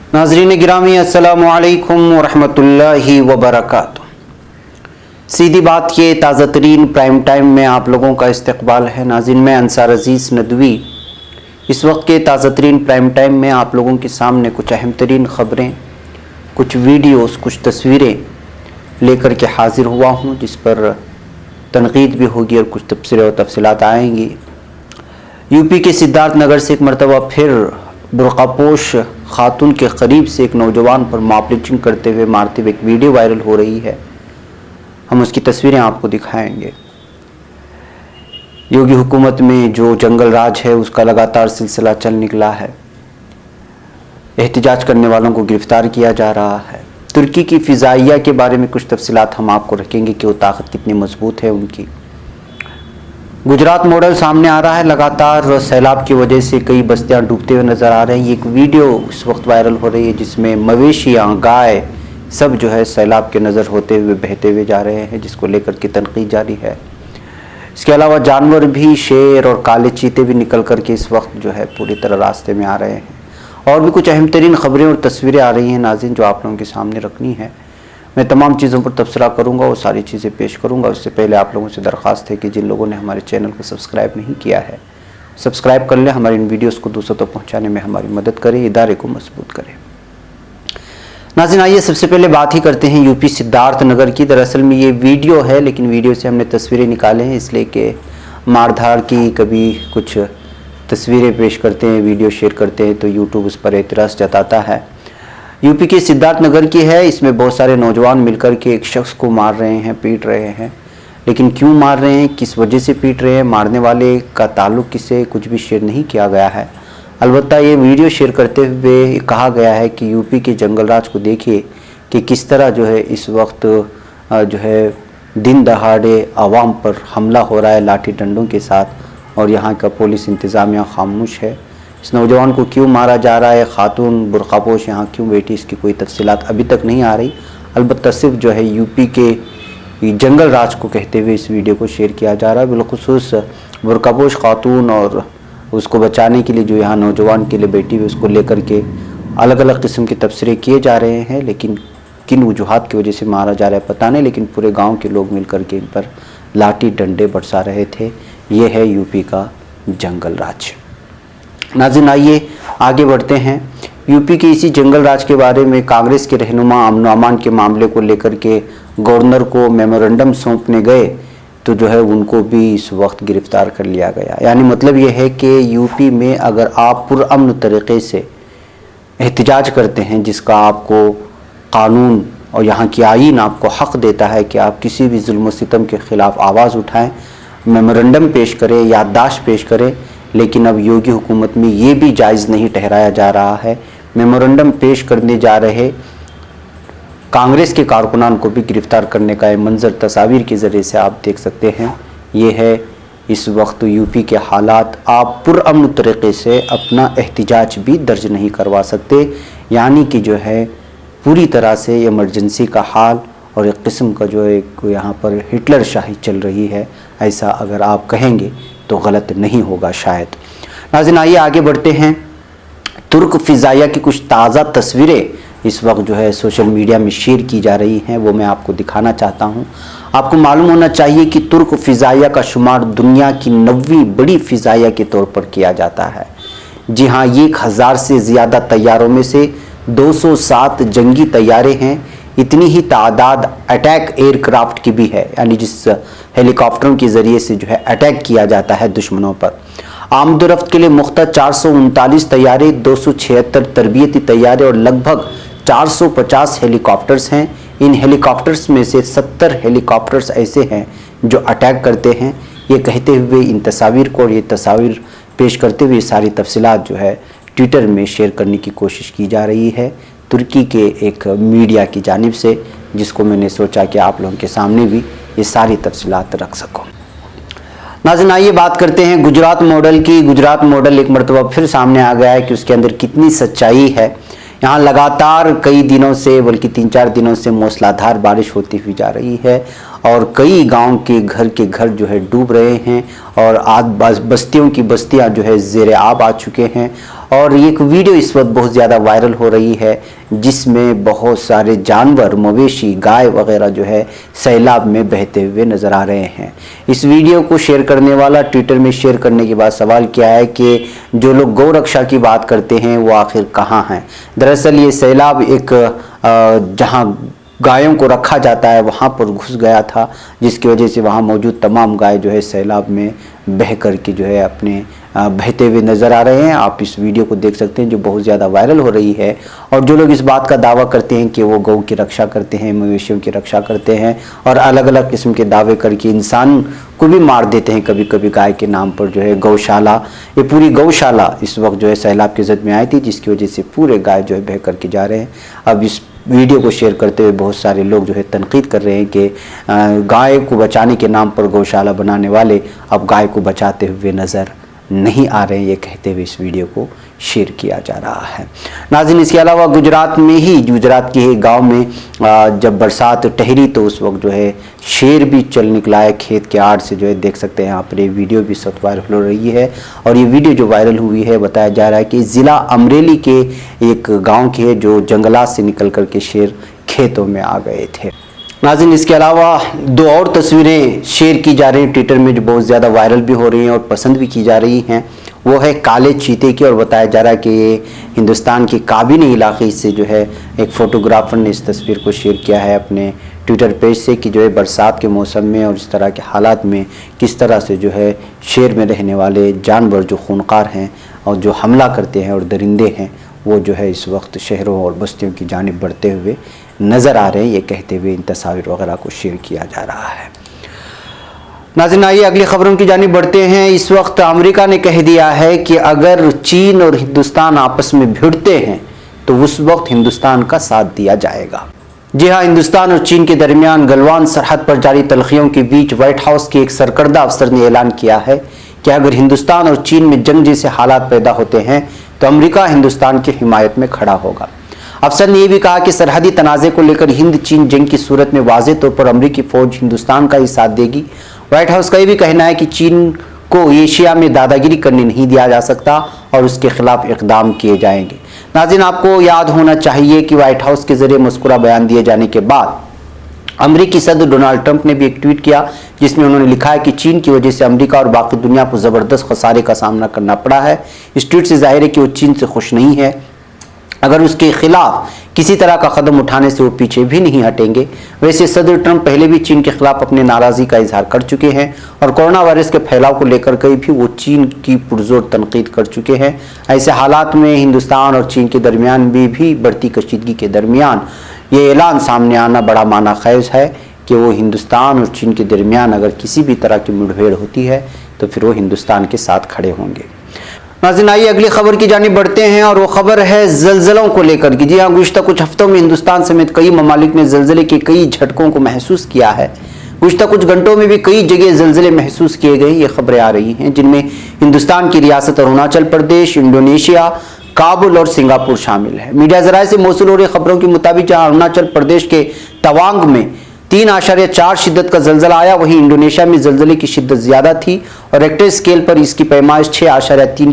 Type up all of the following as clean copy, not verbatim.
नाज़रीन गिरामी अस्सलामु अलैकुम वरहमतुल्लाहि वबरकातुहू। सीधी बात ये ताज़ा तरीन प्राइम टाइम में आप लोगों का इस्तकबाल है। नाज़रीन मैं अंसार अजीज़ नदवी इस वक्त के ताज़ा तरीन प्राइम टाइम में आप लोगों के सामने कुछ अहम तरीन ख़बरें, कुछ वीडियोस, कुछ तस्वीरें लेकर के हाज़िर हुआ हूँ, जिस पर तनकीद भी होगी और कुछ तबसरे और तफसीलात आएंगी। यूपी के सिद्धार्थ नगर से एक मरतबा फिर बुर्कापोश खातून के करीब से एक नौजवान पर मॉब लिंचिंग करते हुए, मारते हुए एक वीडियो वायरल हो रही है। हम उसकी तस्वीरें आपको दिखाएंगे। योगी हुकूमत में जो जंगल राज है उसका लगातार सिलसिला चल निकला है। एहतिजाज करने वालों को गिरफ्तार किया जा रहा है। तुर्की की फ़िज़ाइया के बारे में कुछ तफसीलात हम आपको रखेंगे कि वो ताकत कितनी मजबूत है उनकी। गुजरात मॉडल सामने आ रहा है। लगातार सैलाब की वजह से कई बस्तियां डूबते हुए नज़र आ रहे हैं। ये एक वीडियो इस वक्त वायरल हो रही है जिसमें मवेशियाँ, गाय सब जो है सैलाब के नज़र होते हुए बहते हुए जा रहे हैं, जिसको लेकर के तनकीद जारी है। इसके अलावा जानवर भी, शेर और काले चीते भी निकल कर के इस वक्त जो है पूरी तरह रास्ते में आ रहे हैं। और भी कुछ अहम तरीन ख़बरें और तस्वीरें आ रही हैं नाज़रीन, जो आप लोगों के सामने रखनी है। मैं तमाम चीज़ों पर तबसरा करूंगा, वो सारी चीज़ें पेश करूंगा। उससे पहले आप लोगों से दरख्वास्त है कि जिन लोगों ने हमारे चैनल को सब्सक्राइब नहीं किया है, सब्सक्राइब कर लें। हमारे इन वीडियोस को दूसरों तक पहुंचाने में हमारी मदद करें, इदारे को मजबूत करें। नाज़रीन आइए सबसे पहले बात ही करते हैं यूपी सिद्धार्थ नगर की। दरअसल में ये वीडियो है, लेकिन वीडियो से हमने तस्वीरें निकाले हैं, इसलिए कि मारधाड़ की कभी कुछ तस्वीरें पेश करते हैं, वीडियो शेयर करते हैं तो यूट्यूब उस पर एतराज़ जताता है। यूपी के सिद्धार्थ नगर की है। इसमें बहुत सारे नौजवान मिलकर के एक शख्स को मार रहे हैं, पीट रहे हैं। लेकिन क्यों मार रहे हैं, किस वजह से पीट रहे हैं, मारने वाले का ताल्लुक़ किससे, कुछ भी शेयर नहीं किया गया है। अलबत्ता ये वीडियो शेयर करते हुए कहा गया है कि यूपी के जंगल राज को देखिए कि किस तरह जो है इस वक्त जो है दिन दहाड़े आवाम पर हमला हो रहा है लाठी डंडों के साथ, और यहाँ का पुलिस इंतज़ामिया खामोश है। इस नौजवान को क्यों मारा जा रहा है, खातून बुर्कापोश यहाँ क्यों बैठी, इसकी कोई तफसीलात अभी तक नहीं आ रही। अलबत्ता सिर्फ जो है यूपी के जंगल राज को कहते हुए इस वीडियो को शेयर किया जा रहा है। बिलखुसूस बुर्कापोश खातून और उसको बचाने के लिए जो यहाँ नौजवान के लिए बैठी हुई, उसको लेकर के अलग अलग किस्म के तबसरे किए जा रहे हैं। लेकिन किन वजूहात की वजह से मारा जा रहा है पता नहीं, लेकिन पूरे गाँव के लोग मिल के इन पर लाठी डंडे बरसा रहे थे। ये है यूपी का जंगल राज। नाज़रीन आइए आगे बढ़ते हैं। यूपी के इसी जंगल राज के बारे में कांग्रेस के रहनुमा अमन अमान के मामले को लेकर के गवर्नर को मेमोरेंडम सौंपने गए तो जो है उनको भी इस वक्त गिरफ्तार कर लिया गया। यानी मतलब ये है कि यूपी में अगर आप पुरअमन तरीक़े से एहतिजाज करते हैं, जिसका आपको कानून और यहाँ की आईन आपको हक़ देता है कि आप किसी भी जुल्म सितम के ख़िलाफ़ आवाज़ उठाएँ, मेमोरेंडम पेश करें, याददाश्त पेश करें, लेकिन अब योगी हुकूमत में ये भी जायज़ नहीं ठहराया जा रहा है। मेमोरेंडम पेश करने जा रहे कांग्रेस के कारकुनान को भी गिरफ्तार करने का ये मंजर तस्वीर के ज़रिए से आप देख सकते हैं। ये है इस वक्त यूपी के हालात। आप पुरअमन तरीक़े से अपना एहतिजाज भी दर्ज नहीं करवा सकते, यानी कि जो है पूरी तरह से इमरजेंसी का हाल और एक किस्म का जो एक यहाँ पर हिटलर शाही चल रही है, ऐसा अगर आप कहेंगे तो गलत नहीं होगा शायद। नाज़रीन आइए आगे बढ़ते हैं। तुर्क फ़िज़ाइया की कुछ ताज़ा तस्वीरें इस वक्त जो है सोशल मीडिया में शेयर की जा रही हैं, वो मैं आपको दिखाना चाहता हूँ। आपको मालूम होना चाहिए कि तुर्क फ़िज़ाइया का शुमार दुनिया की 9वीं बड़ी फ़िज़ाइया के तौर पर किया जाता है। जी हाँ, 1000 से ज़्यादा तैयारों में से 207 जंगी तैयारे हैं। इतनी ही तादाद अटैक एयरक्राफ्ट की भी है, यानी जिस हेलीकॉप्टरों के ज़रिए से जो है अटैक किया जाता है दुश्मनों पर। आमदोरफ्त के लिए मुख्तर 439 तैयारे, 276 तरबियती तैयारे और लगभग 450 हेलीकॉप्टर्स हैं। इन हेलीकॉप्टर्स में से 70 हेलीकॉप्टर्स ऐसे हैं जो अटैक करते हैं। ये कहते हुए इन तस्वीर को और ये तस्वीर पेश करते हुए सारी तफसीलात जो है ट्विटर में शेयर करने की कोशिश की जा रही है तुर्की के एक मीडिया की जानिब से, जिसको मैंने सोचा कि आप लोगों के सामने भी ये सारी तफसीलात रख सकूँ। नाज़रीन आइए बात करते हैं गुजरात मॉडल की। गुजरात मॉडल एक मरतबा फिर सामने आ गया है कि उसके अंदर कितनी सच्चाई है। यहाँ लगातार कई दिनों से, बल्कि 3-4 दिनों से मूसलाधार बारिश होती हुई जा रही है اور کئی گاؤں کے گھر جو ہے ڈوب رہے ہیں اور بستیوں کی بستیاں جو ہے زیر آب آ چکے ہیں. اور ایک ویڈیو اس وقت بہت زیادہ وائرل ہو رہی ہے جس میں بہت سارے جانور، مویشی، گائے وغیرہ جو ہے سیلاب میں بہتے ہوئے نظر آ رہے ہیں. اس ویڈیو کو شیئر کرنے والا ٹویٹر میں شیئر کرنے کے بعد سوال کیا ہے کہ جو لوگ گو رکشا کی بات کرتے ہیں وہ آخر کہاں ہیں؟ دراصل یہ سیلاب ایک جہاں گایوں کو رکھا جاتا ہے وہاں پر گھس گیا تھا، جس کی وجہ سے وہاں موجود تمام گائے جو ہے سیلاب میں بہہ کر کے جو ہے اپنے بہتے ہوئے نظر آ رہے ہیں. آپ اس ویڈیو کو دیکھ سکتے ہیں جو بہت زیادہ وائرل ہو رہی ہے. اور جو لوگ اس بات کا دعویٰ کرتے ہیں کہ وہ گو کی رکشا کرتے ہیں، مویشیوں کی رکشا کرتے ہیں اور الگ الگ قسم کے دعوے کر کے انسان کو بھی مار دیتے ہیں کبھی کبھی گائے کے نام پر، جو ہے گوشالہ، یہ پوری گوشالہ اس وقت جو ہے سیلاب کی زد میں آئی تھی جس کی وجہ سے پورے گائے جو ہے بہہ کر کے جا رہے ہیں. اب اس ویڈیو کو شیئر کرتے ہوئے بہت سارے لوگ جو ہے تنقید کر رہے ہیں کہ گائے کو بچانے کے نام پر گوشالہ بنانے والے اب گائے کو بچاتے ہوئے نظر نہیں آ رہے ہیں، یہ کہتے ہوئے اس ویڈیو کو شیئر کیا جا رہا ہے. ناظرین، اس کے علاوہ گجرات کے ایک گاؤں میں جب برسات ٹھہری تو اس وقت جو ہے شیر بھی چل نکلا ہے کھیت کے آڑ سے، جو ہے دیکھ سکتے ہیں آپ نے ویڈیو بھی سخت وائرل ہو رہی ہے. اور یہ ویڈیو جو وائرل ہوئی ہے بتایا جا رہا ہے کہ ضلع امریلی کے ایک گاؤں کی ہے جو جنگلات سے نکل کر کے شیر کھیتوں میں آ گئے تھے. ناظرین، اس کے علاوہ دو اور تصویریں شیئر کی جا رہی ہیں ٹویٹر میں جو بہت زیادہ وائرل بھی ہو رہی ہیں اور پسند بھی کی جا رہی ہیں. وہ ہے کالے چیتے کی، اور بتایا جا رہا ہے کہ یہ ہندوستان کے کابینی علاقے سے جو ہے ایک فوٹوگرافر نے اس تصویر کو شیئر کیا ہے اپنے ٹویٹر پیج سے کہ جو ہے برسات کے موسم میں اور اس طرح کے حالات میں کس طرح سے جو ہے شہر میں رہنے والے جانور جو خونخوار ہیں اور جو حملہ کرتے ہیں اور درندے ہیں وہ جو ہے اس وقت شہروں اور بستیوں کی جانب بڑھتے ہوئے نظر آ رہے ہیں. یہ کہتے ہوئے ان تصاویر وغیرہ کو شیئر کیا جا رہا ہے. ناظرین، آئیے اگلی خبروں کی جانب بڑھتے ہیں. اس وقت امریکہ نے کہہ دیا ہے کہ اگر چین اور ہندوستان آپس میں بھڑتے ہیں تو اس وقت ہندوستان کا ساتھ دیا جائے گا. جی ہاں، ہندوستان اور چین کے درمیان گلوان سرحد پر جاری تلخیوں کے بیچ وائٹ ہاؤس کے ایک سرکردہ افسر نے اعلان کیا ہے کہ اگر ہندوستان اور چین میں جنگ جیسے حالات پیدا ہوتے ہیں تو امریکہ ہندوستان کی حمایت میں کھڑا ہوگا. افسر نے یہ بھی کہا کہ سرحدی تنازع کو لے کر ہند چین جنگ کی صورت میں واضح طور پر امریکی فوج ہندوستان کا ہی ساتھ دے گی. وائٹ ہاؤس کا یہ بھی کہنا ہے کہ چین کو ایشیا میں دادا گیری کرنے نہیں دیا جا سکتا اور اس کے خلاف اقدام کیے جائیں گے. ناظرین، آپ کو یاد ہونا چاہیے کہ وائٹ ہاؤس کے ذریعے مذکورہ بیان دیے جانے کے بعد امریکی صدر ڈونلڈ ٹرمپ نے بھی ایک ٹویٹ کیا جس میں انہوں نے لکھا ہے کہ چین کی وجہ سے امریکہ اور باقی دنیا کو زبردست خسارے کا سامنا کرنا پڑا ہے. اس ٹویٹ سے ظاہر ہے کہ وہ چین سے خوش نہیں ہے. اگر اس کے خلاف کسی طرح کا قدم اٹھانے سے وہ پیچھے بھی نہیں ہٹیں گے. ویسے صدر ٹرمپ پہلے بھی چین کے خلاف اپنے ناراضی کا اظہار کر چکے ہیں اور کورونا وائرس کے پھیلاؤ کو لے کر بھی وہ چین کی پرزور تنقید کر چکے ہیں. ایسے حالات میں ہندوستان اور چین کے درمیان بھی بڑھتی کشیدگی کے درمیان یہ اعلان سامنے آنا بڑا معنی خیز ہے کہ وہ ہندوستان اور چین کے درمیان اگر کسی بھی طرح کی مڑ بھیڑ ہوتی ہے تو پھر وہ ہندوستان کے ساتھ کھڑے ہوں گے. ناظرین، آئیے اگلی خبر کی جانب بڑھتے ہیں اور وہ خبر ہے زلزلوں کو لے کر کی. جی ہاں، گزشتہ کچھ ہفتوں میں ہندوستان سمیت کئی ممالک میں زلزلے کے کئی جھٹکوں کو محسوس کیا ہے. گزشتہ کچھ گھنٹوں میں بھی کئی جگہ زلزلے محسوس کیے گئے. یہ خبریں آ رہی ہیں جن میں ہندوستان کی ریاست اروناچل پردیش، انڈونیشیا، کابل اور سنگاپور شامل ہے. میڈیا ذرائع سے موصول ہو رہی خبروں کے مطابق جہاں اروناچل پردیش کے توانگ میں 3.4 شدت کا زلزلہ آیا، وہیں انڈونیشیا میں زلزلے کی شدت زیادہ تھی اور ریکٹر اسکیل پر اس کی پیمائش 6.3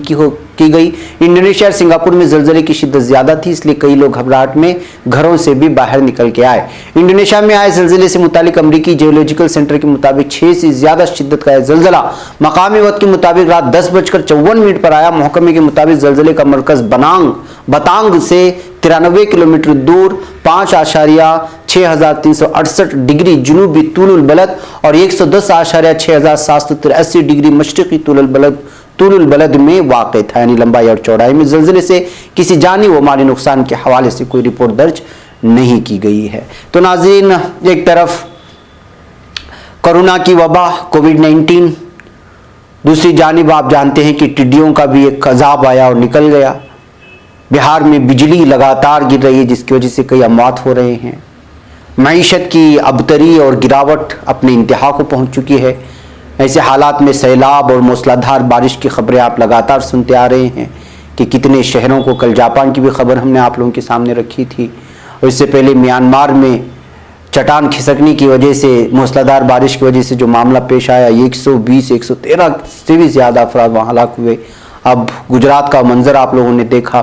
کی گئی. انڈونیشیا اور سنگاپور میں زلزلے کی شدت زیادہ تھی، اس لیے کئی لوگ گھبراہٹ میں گھروں سے بھی باہر نکل کے آئے. انڈونیشیا میں آئے زلزلے سے متعلق امریکی جیولوجیکل سینٹر کے مطابق 6 سے زیادہ شدت کا زلزلہ مقامی وقت کے مطابق رات 10:54 پر آیا. محکمے کے مطابق زلزلے کا مرکز بتانگ سے 93 کلومیٹر دور 5.6368 ڈگری جنوبی طول البلد اور 110.6783 ڈگری مشرقی طول البلد میں واقع تھا. یعنی لمبائی اور چوڑائی میں زلزلے سے کسی جانی و مالی نقصان کے حوالے سے کوئی رپورٹ درج نہیں کی گئی ہے. تو ناظرین، ایک طرف کورونا کی وبا کووڈ-19، دوسری جانب آپ جانتے ہیں کہ ٹڈیوں کا بھی ایک عذاب آیا اور نکل گیا. بہار میں بجلی لگاتار گر رہی ہے جس کی وجہ سے کئی اموات ہو رہے ہیں. معیشت کی ابتری اور گراوٹ اپنے انتہا کو پہنچ چکی ہے. ایسے حالات میں سیلاب اور موسلادھار بارش کی خبریں آپ لگاتار سنتے آ رہے ہیں کہ کتنے شہروں کو، کل جاپان کی بھی خبر ہم نے آپ لوگوں کے سامنے رکھی تھی اور اس سے پہلے میانمار میں चट्टान खिसकने की वजह से, मूसलाधार बारिश की वजह से जो मामला पेश आया, 120 113 से भी ज़्यादा अफराद वहाँ हलाक हुए। अब गुजरात का मंजर आप लोगों ने देखा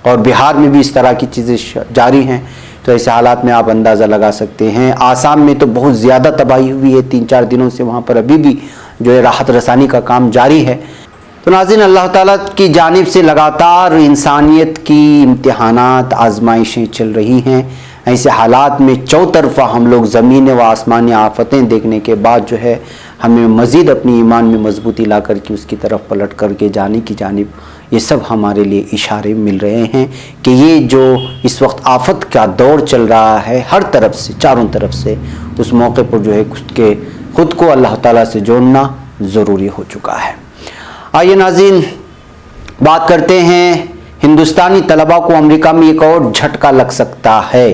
और बिहार में भी इस तरह की चीज़ें जारी हैं। तो ऐसे हालात में आप अंदाज़ा लगा सकते हैं। आसाम में तो बहुत ज़्यादा तबाही हुई है, 3-4 दिनों से वहाँ पर अभी भी जो है राहत रसानी का काम जारी है। तो नाज़रीन, अल्लाह ताला की जानिब से लगातार इंसानियत की इम्तिहानात, आजमाइशें चल रही हैं। ऐसे हालात में चौतरफा हम लोग ज़मीन व आसमानी आफतें देखने के बाद जो है हमें मज़ीद अपनी ईमान में मजबूती ला कर के उसकी तरफ पलट करके जाने की जानिब, ये सब हमारे लिए इशारे मिल रहे हैं कि ये जो इस वक्त आफत का दौर चल रहा है हर तरफ से, चारों तरफ से, उस मौके पर जो है खुद को अल्लाह ताला से जोड़ना ज़रूरी हो चुका है। आइए नाज़रीन, बात करते हैं हिंदुस्तानी तलबा को अमेरिका में एक और झटका लग सकता है।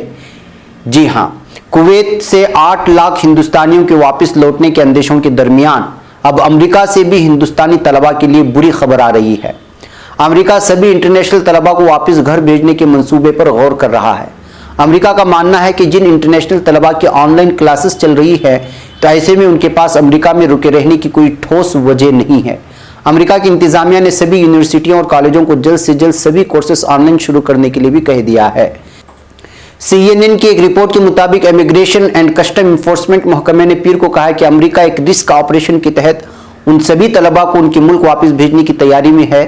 जी हाँ, कुवैत से 8 लाख हिंदुस्तानियों के वापस लौटने के अंदेशों के दरमियान अब अमेरिका से भी हिंदुस्तानी तलबा के लिए बुरी खबर आ रही है। अमेरिका सभी इंटरनेशनल तलबा को वापस घर भेजने के मंसूबे पर गौर कर रहा है। अमेरिका का मानना है कि जिन इंटरनेशनल तलबा की ऑनलाइन क्लासेस चल रही है, तो ऐसे में उनके पास अमेरिका में रुके रहने की कोई ठोस वजह नहीं है। अमेरिका की इंतजामिया ने सभी यूनिवर्सिटियों और कॉलेजों को जल्द से जल्द सभी कोर्सेस ऑनलाइन शुरू करने के लिए भी कह दिया है। CNN की एक रिपोर्ट के मुताबिक इमिग्रेशन एंड कस्टम इन्फोर्समेंट महकमे ने पीर को कहा है कि अमेरिका एक रिस्क ऑपरेशन के तहत उन सभी तलबा को उनके मुल्क वापस भेजने की तैयारी में है।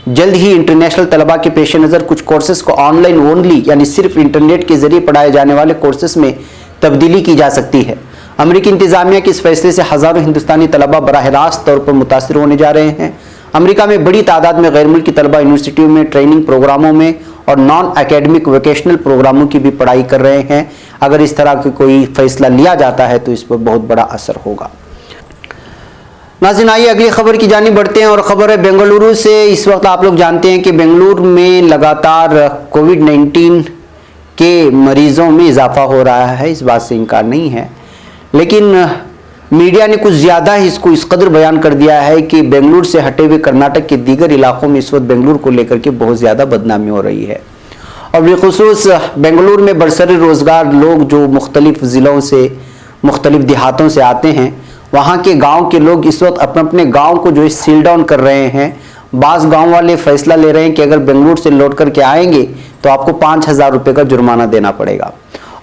जल्द ही इंटरनेशनल तलबा के पेश नज़र कुछ कोर्सेज को ऑनलाइन ओनली यानी सिर्फ इंटरनेट के जरिए पढ़ाए जाने वाले कोर्सेज में तब्दीली की जा सकती है। अमेरिकी इंतजामिया के इस फैसले से हज़ारों हिंदुस्तानी तलबा बराह रास्त तौर पर मुतासिर होने जा रहे हैं। अमेरिका में बड़ी तादाद में गैर मुल्की तलबा यूनिवर्सिटियों में ट्रेनिंग प्रोग्रामों में और नॉन एकेडमिक वोकेशनल प्रोग्रामों की भी पढ़ाई कर रहे हैं। अगर इस तरह का कोई फैसला लिया जाता है तो इस पर बहुत बड़ा असर होगा। नाज़रीन, आइए अगली खबर की जानिब बढ़ते हैं और ख़बर है बेंगलुरु से। इस वक्त आप लोग जानते हैं कि बेंगलुरु में लगातार कोविड-19 के मरीज़ों में इजाफा हो रहा है, इस बात से इनकार नहीं है, लेकिन मीडिया ने कुछ ज़्यादा ही इसको इस कदर बयान कर दिया है कि बेंगलुरु से हटे हुए कर्नाटक के दीगर इलाकों में इस वक्त बेंगलुरु को लेकर के बहुत ज़्यादा बदनामी हो रही है। और बिलखुसूस बेंगलुरु में बरसर रोज़गार लोग जो मुख्तलिफ ज़िलों से, मुख्तलिफ देहातों से आते हैं, वहाँ के गांव के लोग इस वक्त अपने अपने गांव को जो है सील डाउन कर रहे हैं। बाज़ गांव वाले फैसला ले रहे हैं कि अगर बेंगलुरु से लौट करके आएंगे तो आपको 5,000 रुपये का जुर्माना देना पड़ेगा।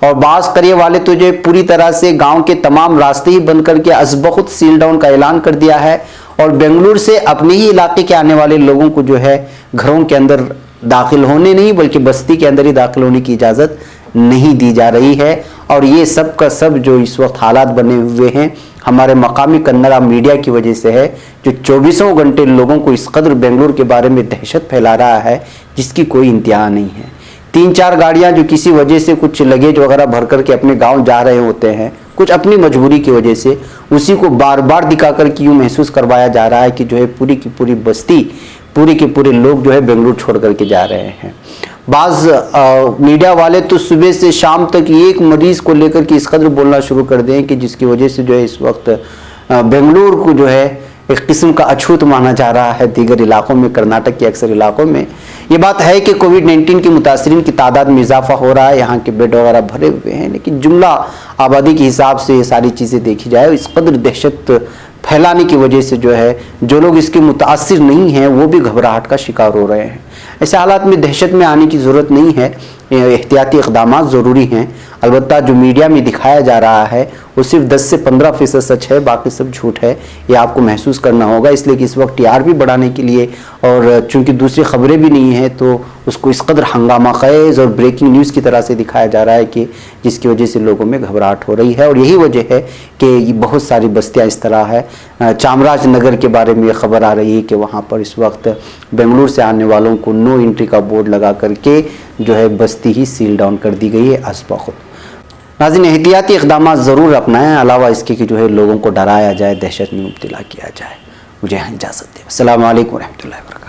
और बाज़ करिए वाले तो जो पूरी तरह से गांव के तमाम रास्ते ही बंद करके अज़बख़ुद सील डाउन का ऐलान कर दिया है। और बेंगलुरु से अपने ही इलाके के आने वाले लोगों को जो है घरों के अंदर दाखिल होने नहीं बल्कि बस्ती के अंदर ही दाखिल होने की इजाज़त नहीं दी जा रही है। और ये सब का सब जो इस वक्त हालात बने हुए हैं हमारे मकामी कन्नड़ा मीडिया की वजह से है, जो 24 घंटे लोगों को इस कदर बेंगलुरु के बारे में दहशत फैला रहा है जिसकी कोई इंतहा नहीं है। 3-4 गाड़ियां जो किसी वजह से कुछ लगेज वगैरह भर करके अपने गांव जा रहे होते हैं, कुछ अपनी मजबूरी की वजह से, उसी को बार बार दिखा कर के यूँ महसूस करवाया जा रहा है कि जो है पूरी की पूरी बस्ती, पूरे के पूरे लोग जो है बेंगलुरु छोड़ करके जा रहे हैं। बाज़ मीडिया वाले तो सुबह से शाम तक एक मरीज़ को लेकर के इस कदर बोलना शुरू कर दें कि जिसकी वजह से जो है इस वक्त बेंगलुरु को जो है एक किस्म का अछूत माना जा रहा है दीगर इलाकों में, कर्नाटक के अक्सर इलाकों में। ये बात है कि कोविड-19 के मुतासरीन की तादाद में इजाफा हो रहा है, यहाँ के बेड वगैरह भरे हुए हैं, लेकिन जुमला आबादी के हिसाब से ये सारी चीज़ें देखी जाए, इस कदर दहशत फैलाने की वजह से जो है जो लोग इसके मुतासिर नहीं हैं वो भी घबराहट का शिकार हो रहे हैं। ऐसे हालात में दहशत में आने की ज़रूरत नहीं है, एहतियाती इक़दामात ज़रूरी हैं। अलबत्ता जो मीडिया में दिखाया जा रहा है वो सिर्फ 10 से 15% सच है, बाकी सब झूठ है, ये आपको महसूस करना होगा। इसलिए कि इस वक्त TRP बढ़ाने के लिए और चूँकि दूसरी खबरें भी नहीं हैं तो उसको इस कदर हंगामा ख़ेज़ और ब्रेकिंग न्यूज़ की तरह से दिखाया जा रहा है कि जिसकी वजह से लोगों में घबराहट हो रही है। और यही वजह है कि बहुत सारी बस्तियाँ इस तरह है। चामराजनगर के बारे में खबर आ रही है कि वहाँ पर इस वक्त बेंगलुरु से आने वालों को नो एंट्री का बोर्ड लगा करके जो है बस्ती ही सील डाउन कर दी गई है अज़बख़ुद। नाज़रीन, एहतियाती इक़दामात ज़रूर अपनाएं, अलावा इसके कि जो है लोगों को डराया जाए, दहशत में मुब्तला किया जाए। मुझे यहाँ इजाज़त दें। अस्सलामु अलैकुम व रहमतुल्लाहि व बरकातहू।